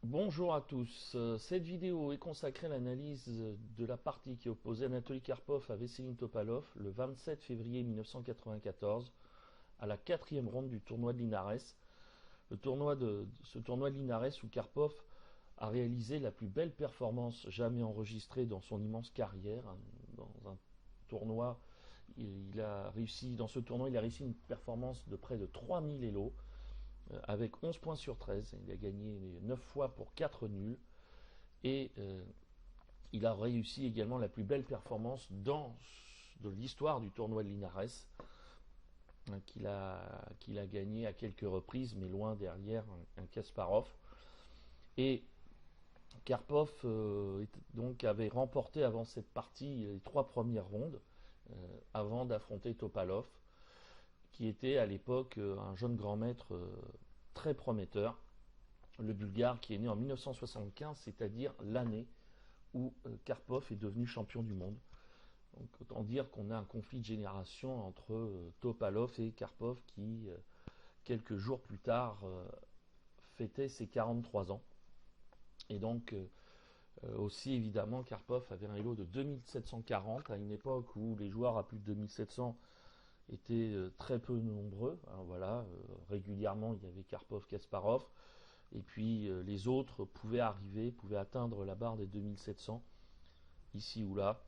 Bonjour à tous. Cette vidéo est consacrée à l'analyse de la partie qui opposait Anatoly Karpov à Vesselin Topalov le 27 février 1994 à la quatrième ronde du tournoi de Linares. Ce tournoi de Linares où Karpov a réalisé la plus belle performance jamais enregistrée dans son immense carrière. Dans un tournoi, dans ce tournoi, il a réussi une performance de près de 3000 élos avec 11 points sur 13. Il a gagné 9 fois pour 4 nuls. Et il a réussi également la plus belle performance de l'histoire du tournoi de Linares, qu'il a gagné à quelques reprises, mais loin derrière un Kasparov. Et Karpov donc avait remporté avant cette partie les 3 premières rondes, avant d'affronter Topalov, qui était à l'époque un jeune grand maître très prometteur, le Bulgare qui est né en 1975, c'est-à-dire l'année où Karpov est devenu champion du monde. Donc, autant dire qu'on a un conflit de génération entre Topalov et Karpov qui, quelques jours plus tard, fêtait ses 43 ans. Et donc, aussi évidemment, Karpov avait un elo de 2740 à une époque où les joueurs à plus de 2700 étaient très peu nombreux. Alors voilà, régulièrement, il y avait Karpov, Kasparov. Et puis les autres pouvaient atteindre la barre des 2700, ici ou là.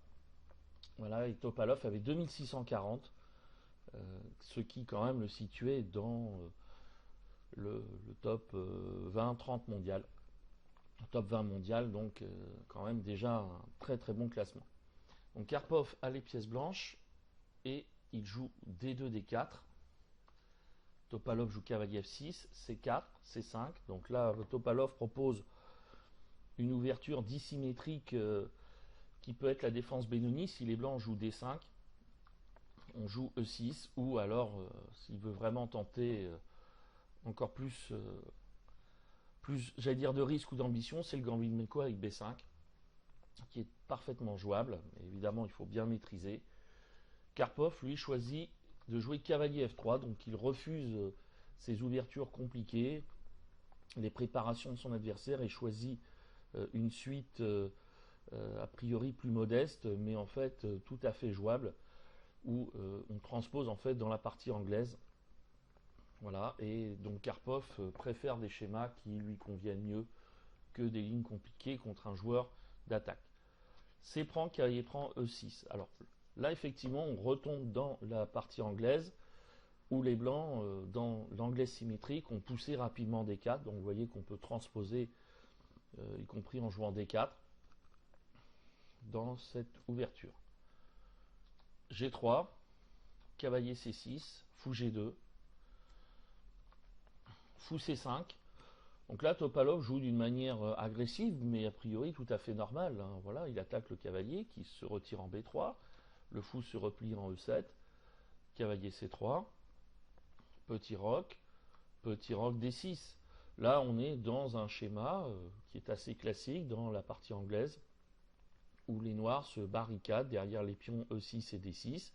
Voilà, et Topalov avait 2640, ce qui quand même le situait dans le top 20-30 mondial. Le top 20 mondial, donc quand même déjà un très très bon classement. Donc Karpov a les pièces blanches et il joue D2, D4. Topalov joue cavalier F6, C4, C5. Donc là, Topalov propose une ouverture dissymétrique qui peut être la défense Benoni. Si les blancs jouent D5, on joue E6. Ou alors, s'il veut vraiment tenter encore plus, j'allais dire, de risque ou d'ambition, c'est le gambit de Meko avec B5, qui est parfaitement jouable. Mais évidemment, il faut bien maîtriser. Karpov, lui, choisit de jouer cavalier F3, donc il refuse ces ouvertures compliquées, les préparations de son adversaire, et choisit une suite a priori plus modeste, mais en fait tout à fait jouable, où on transpose en fait dans la partie anglaise. Voilà, et donc Karpov préfère des schémas qui lui conviennent mieux que des lignes compliquées contre un joueur d'attaque. C prend, cavalier prend, E6. Alors là, effectivement, on retombe dans la partie anglaise où les blancs, dans l'anglaise symétrique, ont poussé rapidement D4. Donc vous voyez qu'on peut transposer, y compris en jouant D4, dans cette ouverture. G3, cavalier C6, fou G2, fou C5. Donc là, Topalov joue d'une manière agressive, mais a priori tout à fait normale. Hein. Voilà, il attaque le cavalier qui se retire en B3. Le fou se replie en E7. Cavalier C3. Petit roc D6. Là, on est dans un schéma qui est assez classique dans la partie anglaise, où les noirs se barricadent derrière les pions E6 et D6.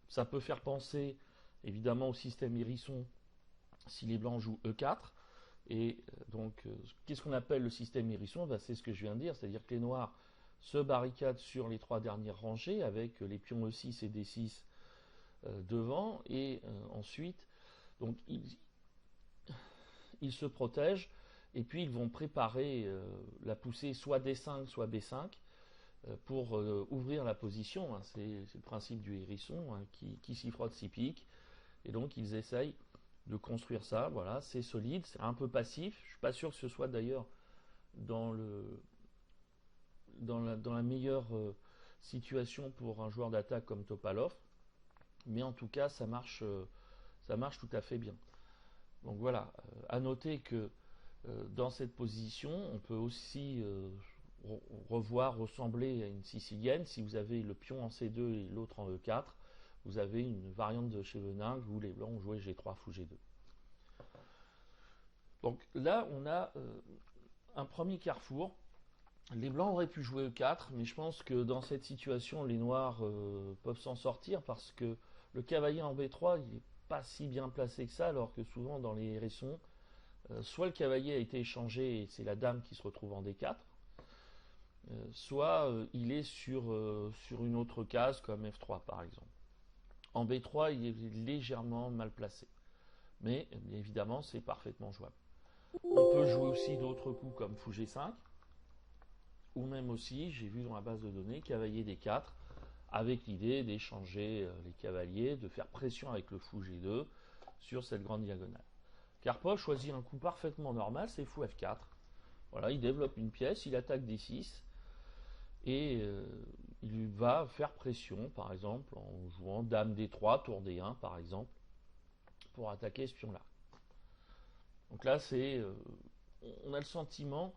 Ça peut faire penser évidemment au système hérisson si les blancs jouent E4. Et donc, qu'est-ce qu'on appelle le système hérisson? C'est ce que je viens de dire, c'est-à-dire que les noirs se barricadent sur les 3 dernières rangées avec les pions E6 et D6 devant, et ensuite, donc ils se protègent, et puis ils vont préparer la poussée soit D5, soit B5 pour ouvrir la position. Hein. C'est le principe du hérisson, hein, qui s'y frotte s'y pique, et donc ils essayent de construire ça. Voilà, c'est solide, c'est un peu passif. Je suis pas sûr que ce soit d'ailleurs dans la meilleure situation pour un joueur d'attaque comme Topalov, mais en tout cas ça marche tout à fait bien. Donc voilà, à noter que dans cette position, on peut aussi ressembler à une sicilienne. Si vous avez le pion en C2 et l'autre en E4, vous avez une variante de Scheveningen où les blancs ont joué G3, fou G2. Donc là, on a un premier carrefour. Les blancs auraient pu jouer E4, mais je pense que dans cette situation, les noirs peuvent s'en sortir parce que le cavalier en B3, il n'est pas si bien placé que ça, alors que souvent dans les hérissons, soit le cavalier a été échangé et c'est la dame qui se retrouve en D4, soit il est sur une autre case comme F3 par exemple. En B3, il est légèrement mal placé. Mais évidemment, c'est parfaitement jouable. On peut jouer aussi d'autres coups comme fou G5, ou même aussi, j'ai vu dans la base de données, cavalier D4, avec l'idée d'échanger les cavaliers, de faire pression avec le fou G2 sur cette grande diagonale. Karpov choisit un coup parfaitement normal, c'est fou F4. Voilà, il développe une pièce, il attaque D6, et il va faire pression, par exemple, en jouant dame D3, tour D1, par exemple, pour attaquer ce pion-là. Donc là, on a le sentiment,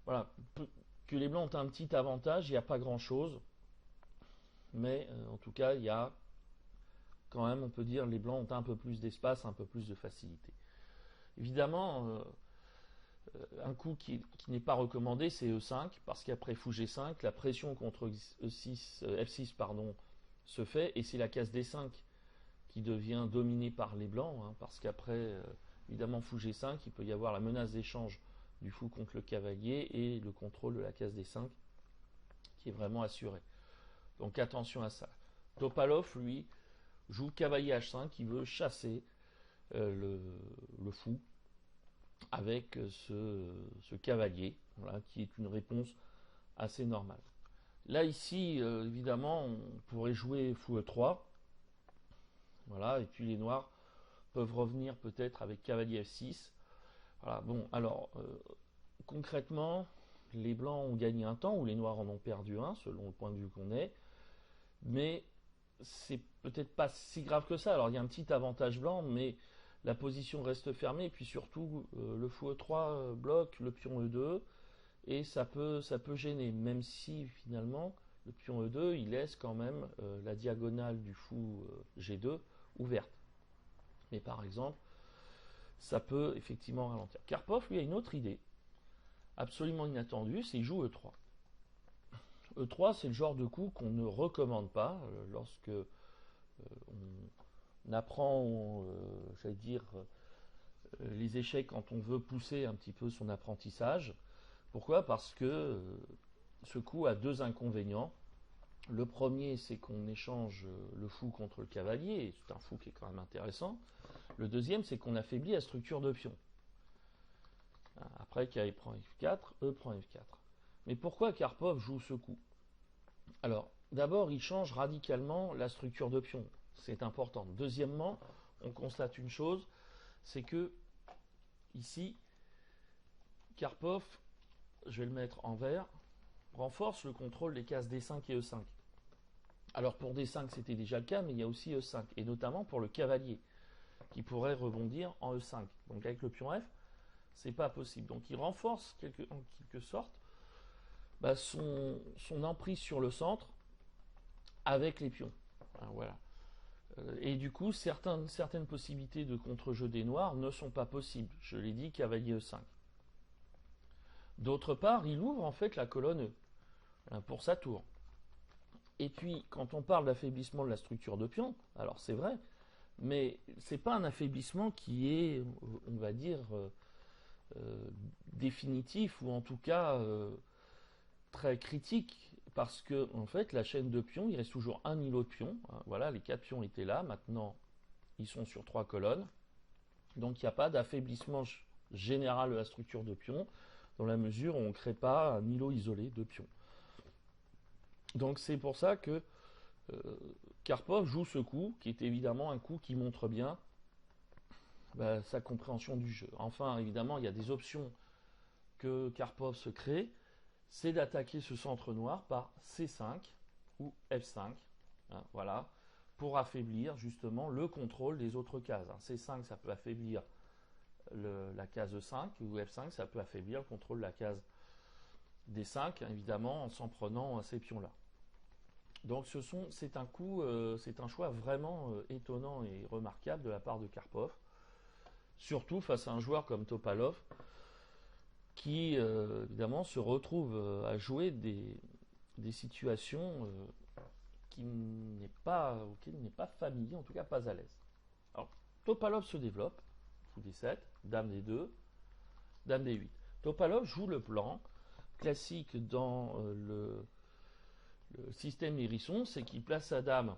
voilà, que les blancs ont un petit avantage. Il n'y a pas grand-chose, mais en tout cas, il y a quand même, on peut dire, les blancs ont un peu plus d'espace, un peu plus de facilité. Évidemment, un coup qui n'est pas recommandé, c'est E5, parce qu'après fou G5, la pression contre F6 se fait, et c'est la case D5 qui devient dominée par les blancs, parce qu'après, évidemment, fou G5, il peut y avoir la menace d'échange du fou contre le cavalier et le contrôle de la case D5 qui est vraiment assuré. Donc attention à ça. Topalov, lui, joue cavalier H5, qui veut chasser le fou avec ce cavalier, voilà, qui est une réponse assez normale. Là, ici, évidemment, on pourrait jouer fou E3. Voilà, et puis les noirs peuvent revenir peut-être avec cavalier F6. Voilà, bon, alors, concrètement, les blancs ont gagné un temps, ou les noirs en ont perdu un, selon le point de vue qu'on est. Mais c'est peut-être pas si grave que ça. Alors, il y a un petit avantage blanc, mais la position reste fermée, et puis surtout, le fou E3 bloque le pion E2, et ça peut gêner, même si finalement, le pion E2, il laisse quand même la diagonale du fou G2 ouverte. Mais par exemple, ça peut effectivement ralentir. Karpov, lui, a une autre idée, absolument inattendue, c'est qu'il joue E3. E3, c'est le genre de coup qu'on ne recommande pas lorsque on apprend, j'allais dire, les échecs quand on veut pousser un petit peu son apprentissage. Pourquoi? Parce que ce coup a deux inconvénients. Le premier, c'est qu'on échange le fou contre le cavalier, et c'est un fou qui est quand même intéressant. Le deuxième, c'est qu'on affaiblit la structure de pion. Après, K prend F4, E prend F4. Mais pourquoi Karpov joue ce coup? Alors, d'abord, il change radicalement la structure de pion. C'est important. Deuxièmement, on constate une chose, c'est que ici, Karpov, je vais le mettre en vert, renforce le contrôle des cases D5 et E5. Alors pour D5 c'était déjà le cas, mais il y a aussi E5, et notamment pour le cavalier, qui pourrait rebondir en E5. Donc avec le pion F, c'est pas possible. Donc il renforce en quelque sorte son emprise sur le centre avec les pions. Voilà. Et du coup, certaines possibilités de contre-jeu des noirs ne sont pas possibles. Je l'ai dit, cavalier E5. D'autre part, il ouvre en fait la colonne E pour sa tour. Et puis, quand on parle d'affaiblissement de la structure de pion, alors c'est vrai, mais c'est pas un affaiblissement qui est, on va dire, définitif, ou en tout cas très critique, parce que en fait, la chaîne de pions, il reste toujours un îlot de pions. Voilà, les 4 pions étaient là, maintenant ils sont sur 3 colonnes. Donc il n'y a pas d'affaiblissement général de la structure de pions, dans la mesure où on ne crée pas un îlot isolé de pions. Donc c'est pour ça que Karpov joue ce coup, qui est évidemment un coup qui montre bien sa compréhension du jeu. Enfin, évidemment, il y a des options que Karpov se crée, c'est d'attaquer ce centre noir par C5 ou F5, voilà, pour affaiblir justement le contrôle des autres cases. C5, ça peut affaiblir la case 5, ou F5, ça peut affaiblir le contrôle de la case D5, évidemment, en s'en prenant à ces pions-là. Donc c'est un choix vraiment étonnant et remarquable de la part de Karpov, surtout face à un joueur comme Topalov, qui évidemment se retrouve à jouer des situations auxquelles il n'est pas familier, en tout cas pas à l'aise. Alors Topalov se développe, fou D7, dame D2, Dame D8. Topalov joue le plan classique dans le système hérisson, c'est qu'il place sa dame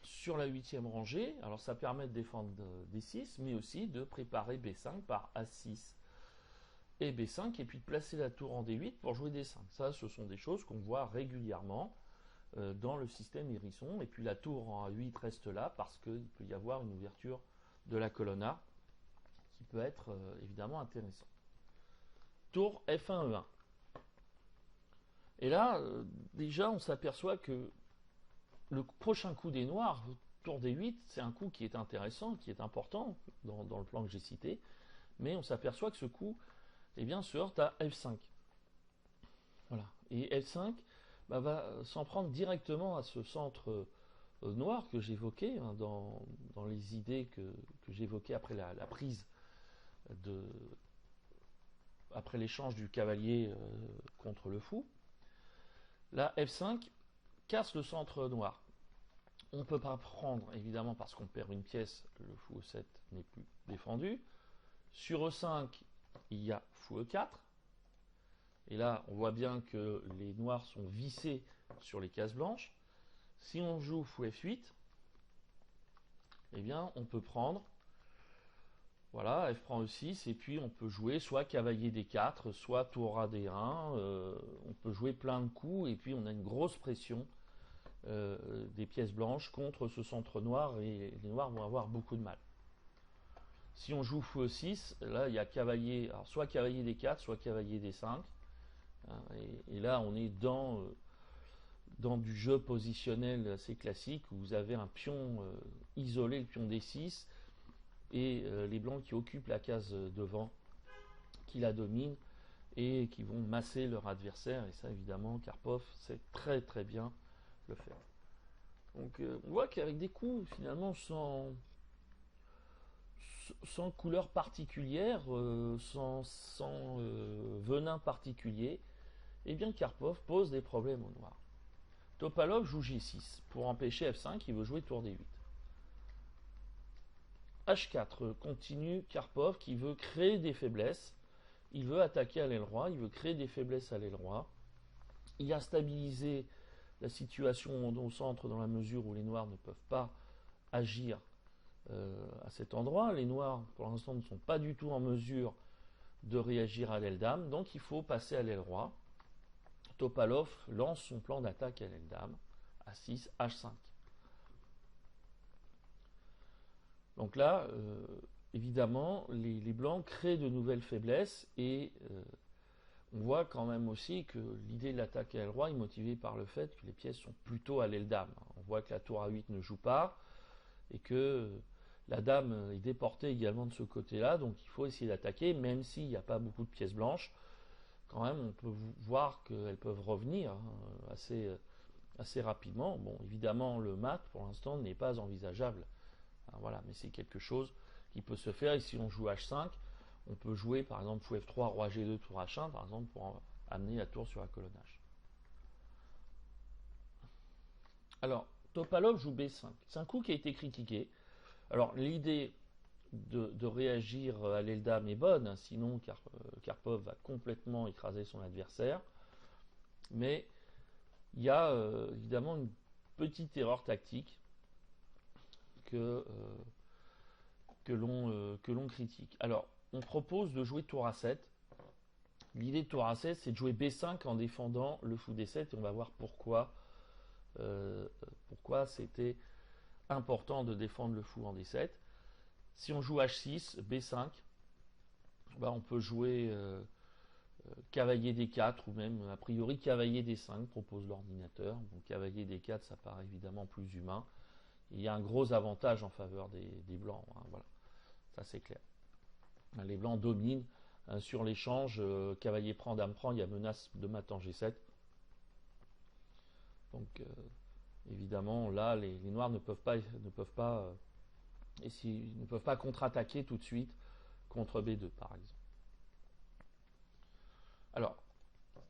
sur la 8e rangée. Alors ça permet de défendre D6, mais aussi de préparer B5 par A6 et B5, et puis de placer la tour en D8 pour jouer D5. Ça, ce sont des choses qu'on voit régulièrement dans le système hérisson. Et puis la tour en A8 reste là parce qu'il peut y avoir une ouverture de la colonne A qui peut être évidemment intéressant. Tour F1 E1. Et là, déjà, on s'aperçoit que le prochain coup des noirs, tour D8, c'est un coup qui est intéressant, qui est important dans le plan que j'ai cité, mais on s'aperçoit que ce coup se heurte à F5. Voilà. Et F5 va s'en prendre directement à ce centre noir que j'évoquais dans les idées que j'évoquais après la prise après l'échange du cavalier contre le fou. Là, F5 casse le centre noir. On ne peut pas prendre, évidemment, parce qu'on perd une pièce, le fou E7 n'est plus défendu. Sur E5, il y a fou E4. Et là, on voit bien que les noirs sont vissés sur les cases blanches. Si on joue fou F8, on peut prendre, voilà, F prend E6, et puis on peut jouer soit cavalier D4, soit tour A D1, on peut jouer plein de coups, et puis on a une grosse pression des pièces blanches contre ce centre noir, et les noirs vont avoir beaucoup de mal. Si on joue fou E6, là il y a cavalier, alors soit cavalier D4, soit cavalier D5, et là on est dans du jeu positionnel assez classique où vous avez un pion isolé, le pion D6, et les blancs qui occupent la case devant, qui la dominent et qui vont masser leur adversaire. Et ça, évidemment, Karpov sait très très bien le faire. Donc on voit qu'avec des coups finalement sans couleur particulière, sans venin particulier, Karpov pose des problèmes aux noirs. Topalov joue G6 pour empêcher F5, il veut jouer tour D8. H4 continue Karpov qui veut créer des faiblesses, il veut attaquer à l'aile droite, il veut créer des faiblesses à l'aile droite. Il a stabilisé la situation au centre dans la mesure où les noirs ne peuvent pas agir à cet endroit. Les noirs pour l'instant ne sont pas du tout en mesure de réagir à l'aile dame, donc il faut passer à l'aile droite. Topalov lance son plan d'attaque à l'aile dame, A6, H5. Donc là, évidemment, les blancs créent de nouvelles faiblesses et on voit quand même aussi que l'idée de l'attaque à l'aile droite est motivée par le fait que les pièces sont plutôt à l'aile dame. On voit que la tour A8 ne joue pas et que la dame est déportée également de ce côté-là, donc il faut essayer d'attaquer, même s'il n'y a pas beaucoup de pièces blanches. Quand même, on peut voir qu'elles peuvent revenir assez rapidement. Bon, évidemment, le mat, pour l'instant, n'est pas envisageable. Voilà, mais c'est quelque chose qui peut se faire. Et si on joue H5, on peut jouer, par exemple, fou F3, roi G2, tour H1, par exemple, pour amener la tour sur la colonne H. Alors, Topalov joue B5. C'est un coup qui a été critiqué. Alors, l'idée de réagir à l'aile dame est bonne, sinon Karpov va complètement écraser son adversaire. Mais il y a évidemment une petite erreur tactique que l'on critique. Alors, on propose de jouer tour A7. L'idée de tour A7, c'est de jouer B5 en défendant le fou D7, et on va voir pourquoi c'était important de défendre le fou en D7. Si on joue H6, B5, on peut jouer cavalier D4 ou même a priori cavalier D5 propose l'ordinateur. Bon, cavalier D4, ça paraît évidemment plus humain. Et il y a un gros avantage en faveur des blancs. Voilà, ça c'est clair. Les blancs dominent sur l'échange. Cavalier prend, dame prend, il y a menace de mat en G7. Donc évidemment là, les noirs ne peuvent pas contre-attaquer tout de suite contre B2 par exemple. Alors,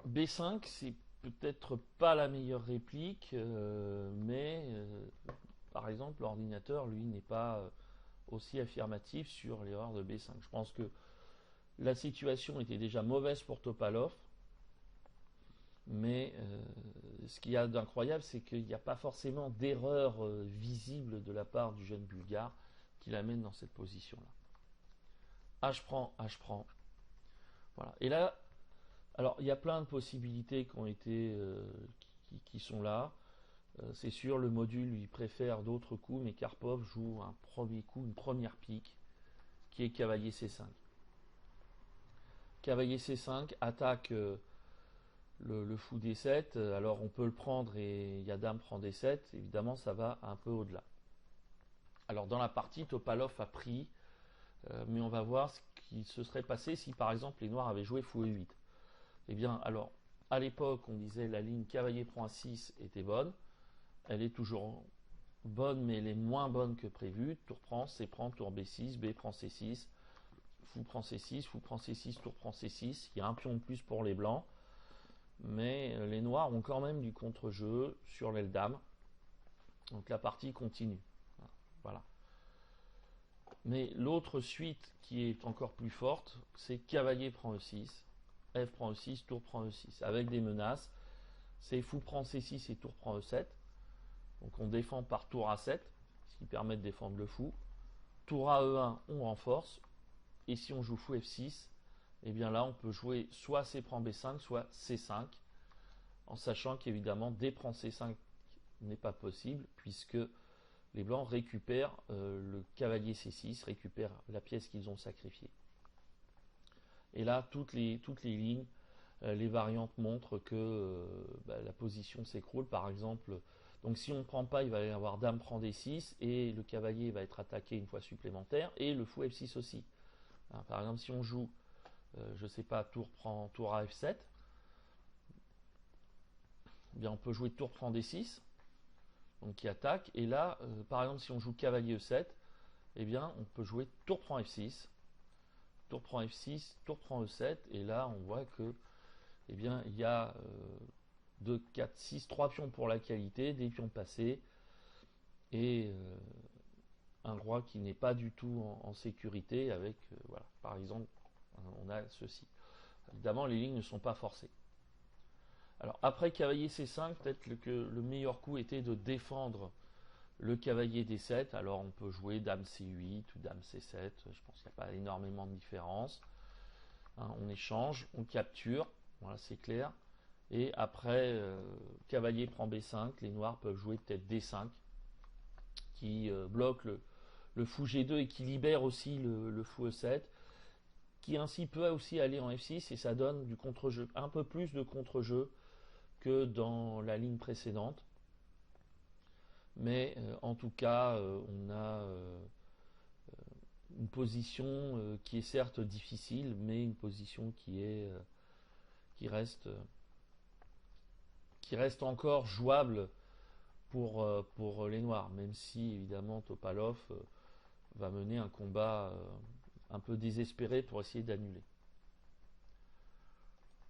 B5, c'est peut-être pas la meilleure réplique, mais par exemple, l'ordinateur, lui, n'est pas aussi affirmatif sur l'erreur de B5. Je pense que La situation était déjà mauvaise pour Topalov, mais ce qu'il y a d'incroyable, c'est qu'il n'y a pas forcément d'erreur visible de la part du jeune Bulgare qui l'amène dans cette position-là. H prend. Voilà. Et là, alors il y a plein de possibilités qui ont été, qui sont là. C'est sûr, le module lui préfère d'autres coups, mais Karpov joue un premier coup, une première pique, qui est cavalier C5. Cavalier C5, attaque le fou D7, alors on peut le prendre et il y a dame prend D7, évidemment ça va un peu au-delà. Alors dans la partie, Topalov a pris, mais on va voir ce qui se serait passé si par exemple les noirs avaient joué fou E8. Eh bien alors, à l'époque on disait la ligne cavalier prend A6 était bonne, elle est toujours bonne mais elle est moins bonne que prévu, tour prend, C prend, tour B6, B prend C6, fou prend C6, fou prend C6, tour prend C6, il y a un pion de plus pour les blancs, mais les noirs ont quand même du contre-jeu sur l'aile dame, donc la partie continue. Voilà. Mais l'autre suite qui est encore plus forte, c'est cavalier prend E6, F prend E6, tour prend E6, avec des menaces, c'est fou prend C6 et tour prend E7, donc on défend par tour A7, ce qui permet de défendre le fou, tour A E1 on renforce, et si on joue fou F6, et bien là on peut jouer soit C prend B5, soit C5, en sachant qu'évidemment D prend C5 n'est pas possible, puisque les blancs récupèrent le cavalier C6, récupèrent la pièce qu'ils ont sacrifiée. Et là, toutes les lignes, les variantes montrent que la position s'écroule. Par exemple, donc si on ne prend pas, il va y avoir dame prend D6 et le cavalier va être attaqué une fois supplémentaire et le fou F6 aussi. Hein, par exemple, si on joue, je ne sais pas, tour A F7, eh bien on peut jouer tour prend D6. Donc qui attaque, et là, par exemple, si on joue cavalier E7, eh bien, on peut jouer tour prend F6, tour prend F6, tour prend E7, et là, on voit que, eh bien, il y a 2, 4, 6, 3 pions pour la qualité, des pions passés, et un roi qui n'est pas du tout en sécurité, avec, voilà, par exemple, on a ceci. Évidemment, les lignes ne sont pas forcées. Alors après cavalier C5, peut-être que le meilleur coup était de défendre le cavalier D7. Alors on peut jouer dame C8 ou dame C7. Je pense qu'il n'y a pas énormément de différence. Hein, on échange, on capture. Voilà, c'est clair. Et après, cavalier prend B5. Les noirs peuvent jouer peut-être D5 qui bloque le fou G2 et qui libère aussi le fou E7. Qui ainsi peut aussi aller en F6 et ça donne du contre-jeu. Un peu plus de contre-jeu que dans la ligne précédente, mais en tout cas on a une position qui est certes difficile, mais une position qui reste encore jouable pour les noirs, même si évidemment Topalov va mener un combat un peu désespéré pour essayer d'annuler.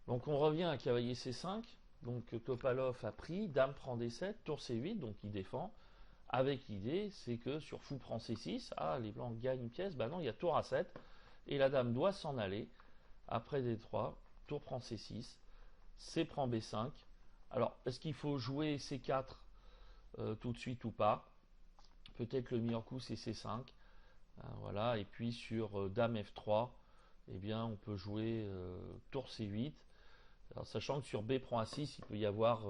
Donc on revient à cavalier C5. Donc Topalov a pris, dame prend D7, tour C8, donc il défend, avec l'idée, c'est que sur fou prend C6, les blancs gagnent une pièce, non, il y a tour A7, et la dame doit s'en aller, après D3, tour prend C6, C prend B5, alors est-ce qu'il faut jouer C4 tout de suite ou pas? Peut-être le meilleur coup c'est C5, voilà, et puis sur dame F3, eh bien on peut jouer tour C8, alors, sachant que sur B prend A6, il peut y avoir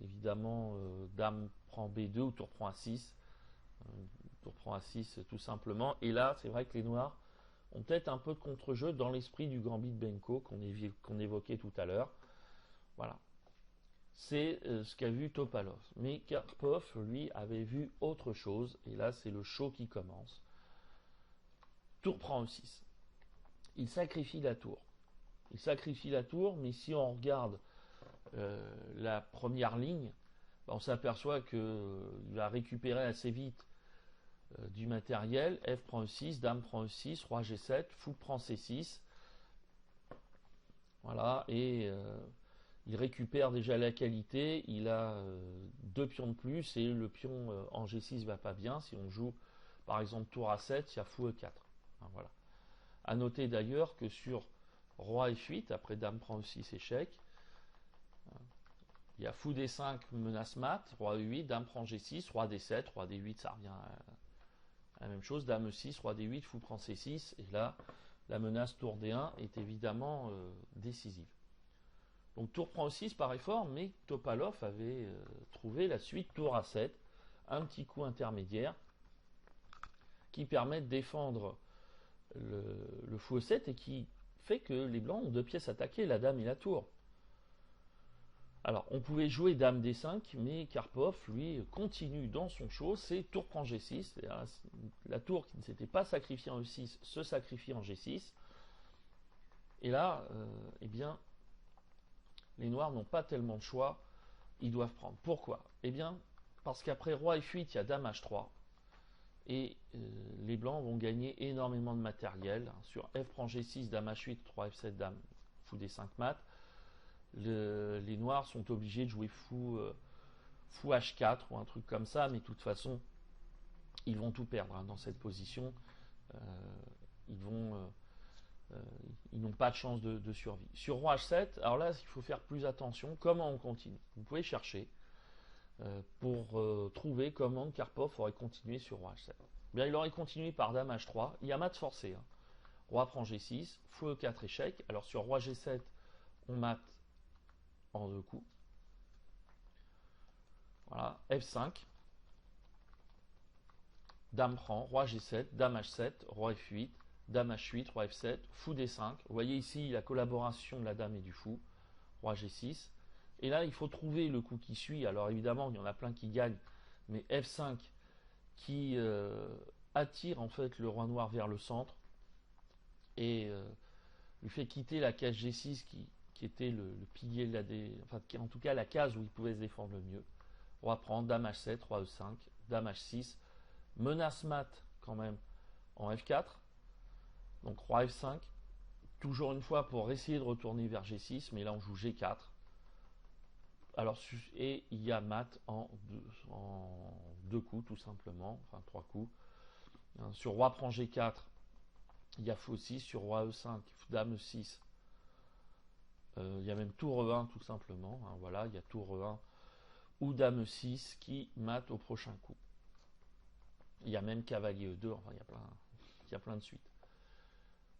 évidemment dame prend B2 ou tour prend A6. Tour prend A6 tout simplement. Et là, c'est vrai que les noirs ont peut-être un peu de contre-jeu dans l'esprit du gambit de Benko qu'on évoquait tout à l'heure. Voilà. C'est ce qu'a vu Topalov. Mais Karpov, lui, avait vu autre chose. Et là, c'est le show qui commence. Tour prend E6. Il sacrifie la tour. Mais si on regarde la première ligne, on s'aperçoit qu'il va récupérer assez vite du matériel. F prend E6, dame prend E6, roi G7, fou prend C6. Voilà, et il récupère déjà la qualité. Il a 2 pions de plus et le pion en G6 va pas bien. Si on joue par exemple tour A7, il y a fou E4. Voilà. À noter d'ailleurs que sur roi F8, après dame prend E6 échec, il y a fou D5 menace mat, roi E8, dame prend G6, roi D7, roi D8, ça revient à la même chose, dame E6, roi D8, fou prend C6, et là, la menace tour D1 est évidemment décisive. Donc tour prend E6 paraît fort, mais Topalov avait trouvé la suite tour A7, un petit coup intermédiaire, qui permet de défendre le fou E7 et qui fait que les blancs ont deux pièces attaquées, la dame et la tour. Alors, on pouvait jouer dame D5, mais Karpov, lui, continue dans son show, c'est tour prend G6. La tour qui ne s'était pas sacrifiée en E6 se sacrifie en G6. Et là, eh bien, les noirs n'ont pas tellement de choix, ils doivent prendre. Pourquoi? Eh bien, parce qu'après roi F8, il y a dame H3. Et les blancs vont gagner énormément de matériel. Sur F prend G6, dame H8, 3 F7, dame, fou D5 mat. Les noirs sont obligés de jouer fou H4 ou un truc comme ça, mais de toute façon, ils vont tout perdre dans cette position. Ils n'ont pas de chance de survie. Sur roi H7, alors là, il faut faire plus attention. Comment on continue? Vous pouvez chercher pour trouver comment Karpov aurait continué sur roi H7. Bien, il aurait continué par dame H3. Il y a mat forcé. Roi prend G6, fou E4 échec. Alors sur roi G7, on mate en deux coups. Voilà, F5. Dame prend, roi G7, dame H7, roi F8, dame H8, roi F7, fou D5. Vous voyez ici la collaboration de la dame et du fou. Roi G6. Et là, il faut trouver le coup qui suit. Alors évidemment, il y en a plein qui gagnent, mais F5 qui attire en fait le roi noir vers le centre et lui fait quitter la case G6 qui était le pilier de enfin en tout cas la case où il pouvait se défendre le mieux. Roi prend, dame H7, roi E5, dame H6, menace mat quand même en F4, donc roi F5, toujours une fois pour essayer de retourner vers G6, mais là on joue G4. Alors, et il y a mat en deux coups tout simplement, enfin trois coups. Sur roi prend G4, il y a fou 6, sur roi E5, dame E6. Il y a même tour E1 tout simplement, voilà, il y a tour E1 ou dame E6 qui mate au prochain coup. Il y a même cavalier E2, enfin il y a plein de suites.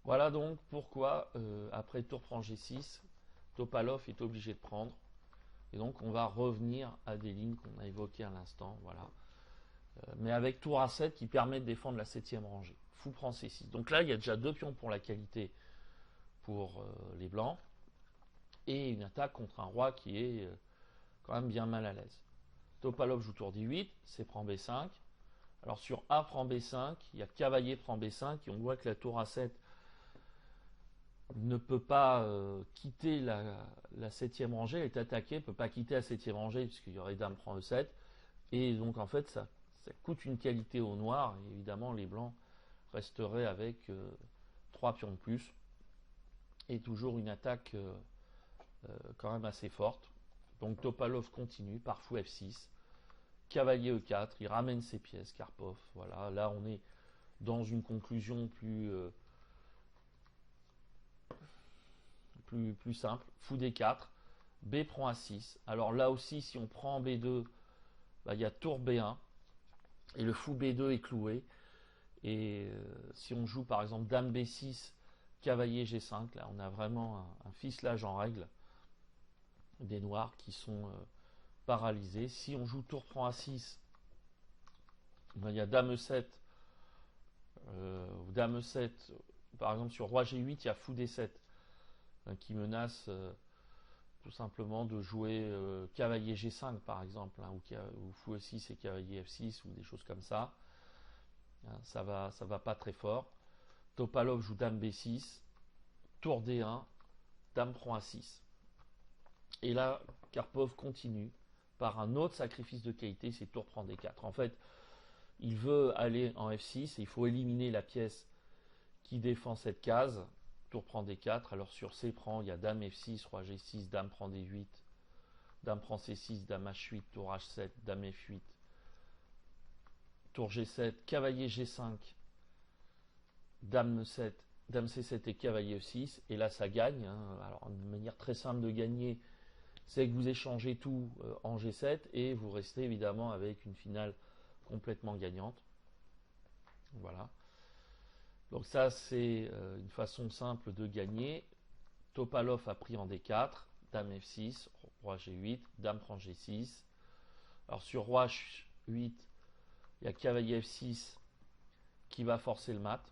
Voilà donc pourquoi après tour prend G6, Topalov est obligé de prendre. Et donc on va revenir à des lignes qu'on a évoquées à l'instant, voilà. Mais avec tour A7 qui permet de défendre la 7e rangée. Fou prend C6. Donc là, il y a déjà deux pions pour la qualité pour les blancs. Et une attaque contre un roi qui est quand même bien mal à l'aise. Topalov joue tour D8, C prend B5. Alors sur A prend B5, il y a cavalier prend B5, et on voit que la tour A7 ne peut pas quitter la 7e rangée, elle est attaquée, ne peut pas quitter la 7e rangée, puisqu'il y aurait dame prend E7. Et donc en fait, ça coûte une qualité au noir, et évidemment les blancs resteraient avec 3 pions de plus. Et toujours une attaque quand même assez forte. Donc Topalov continue par fou F6, cavalier E4, il ramène ses pièces, Karpov. Voilà, là on est dans une conclusion plus simple. Fou D4, B prend A6. Alors là aussi, si on prend B2, bah, il y a tour B1 et le fou B2 est cloué. Et si on joue par exemple dame B6, cavalier G5, là on a vraiment un ficelage en règle des noirs qui sont paralysés. Si on joue tour prend A6, ben, il y a dame E7 ou dame E7, par exemple sur roi G8, il y a fou D7 qui menace tout simplement de jouer cavalier G5 par exemple, ou fou E6 et cavalier F6 ou des choses comme ça. Ça va pas très fort. Topalov joue dame B6, tour D1, dame prend A6. Et là, Karpov continue par un autre sacrifice de qualité, c'est tour prend D4. En fait, il veut aller en F6 et il faut éliminer la pièce qui défend cette case. Tour prend D4. Alors sur C prend, il y a dame F6, roi G6, dame prend D8, dame prend C6, dame H8, tour H7, dame F8, tour G7, cavalier G5, dame E7, Dame C7 et cavalier E6, et là ça gagne, hein. Alors une manière très simple de gagner, c'est que vous échangez tout en G7 et vous restez évidemment avec une finale complètement gagnante. Voilà. Donc ça c'est une façon simple de gagner. Topalov a pris en D4, Dame F6, Roi G8, Dame prend G6. Alors sur Roi H8, il y a cavalier F6 qui va forcer le mat.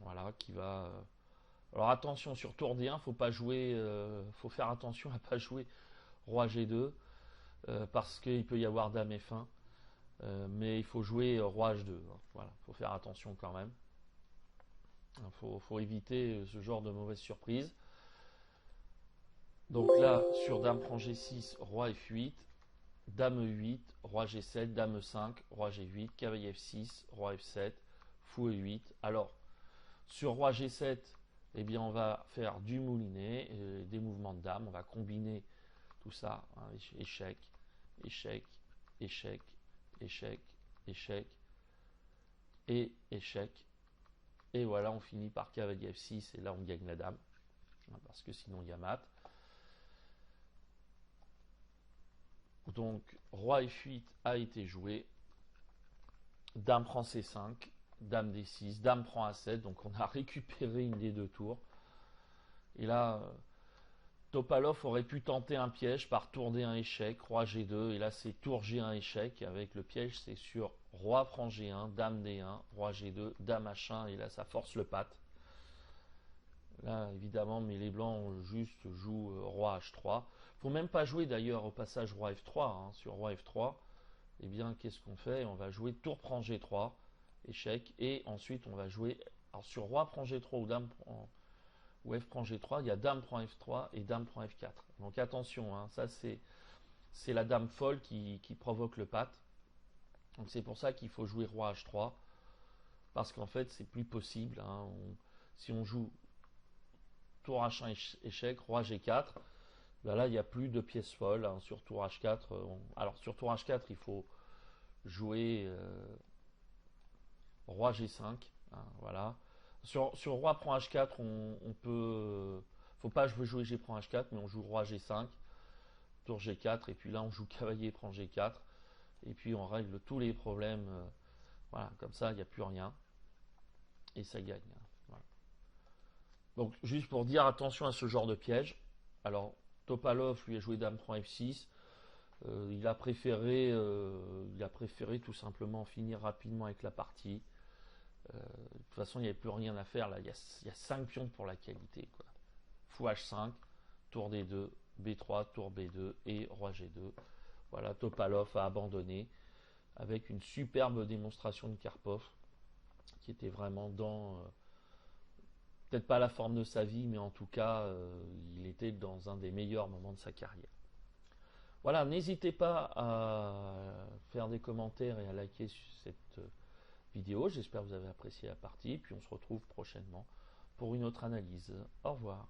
Voilà, qui va. Alors attention sur tour D1, faut pas jouer, faut faire attention à pas jouer Roi G2 parce qu'il peut y avoir Dame F1, mais il faut jouer Roi H2. Hein. Voilà, faut faire attention quand même. Faut éviter ce genre de mauvaise surprise. Donc là, sur Dame prend G6, Roi F8, Dame E8, Roi G7, Dame E5, Roi G8, cavalier F6, Roi F7, Fou E8. Alors, sur Roi G7, eh bien, on va faire du moulinet, des mouvements de Dame. On va combiner tout ça. Hein, échec, échec, échec, échec, échec et échec. Et voilà, on finit par cavalier F6 et là, on gagne la Dame. Hein, parce que sinon, il y a mat. Donc, Roi F8 a été joué. Dame prend C5, Dame D6, Dame prend A7. Donc, on a récupéré une des deux tours. Et là, Topalov aurait pu tenter un piège par tour D1 échec, Roi G2. Et là, c'est tour G1 échec. Avec le piège, c'est sur Roi prend G1, Dame D1, Roi G2, Dame H1. Et là, ça force le pat. Là, évidemment, mais les blancs juste jouent Roi H3. Faut même pas jouer d'ailleurs au passage Roi F3. Hein. Sur Roi F3, eh bien, qu'est-ce qu'on fait? On va jouer tour prend G3, échec. Et ensuite, on va jouer. Alors, sur Roi prend G3 ou Dame prend. Ou F prend G3, il y a Dame prend F3 et Dame prend F4. Donc attention, hein, ça c'est la Dame folle qui provoque le pat. Donc c'est pour ça qu'il faut jouer Roi H3, parce qu'en fait c'est plus possible. Hein, si on joue tour H1 échec, Roi G4, ben là il n'y a plus de pièces folles. Hein, sur tour H4, alors sur tour H4 il faut jouer Roi G5, hein, voilà. Sur Roi prend H4, on peut. Faut pas jouer G prend H4, mais on joue Roi G5, tour G4, et puis là on joue cavalier prend G4, et puis on règle tous les problèmes. Voilà, comme ça il n'y a plus rien, et ça gagne. Voilà. Donc juste pour dire attention à ce genre de piège. Alors Topalov lui a joué Dame prend F6. Il a préféré tout simplement finir rapidement avec la partie. De toute façon, il n'y avait plus rien à faire là. Il y a 5 pions pour la qualité. Quoi. Fou H5, tour D2, B3, tour B2 et Roi G2. Voilà, Topalov a abandonné avec une superbe démonstration de Karpov qui était vraiment dans, peut-être pas la forme de sa vie, mais en tout cas, il était dans un des meilleurs moments de sa carrière. Voilà, n'hésitez pas à faire des commentaires et à liker cette vidéo. J'espère que vous avez apprécié la partie. Puis on se retrouve prochainement pour une autre analyse. Au revoir.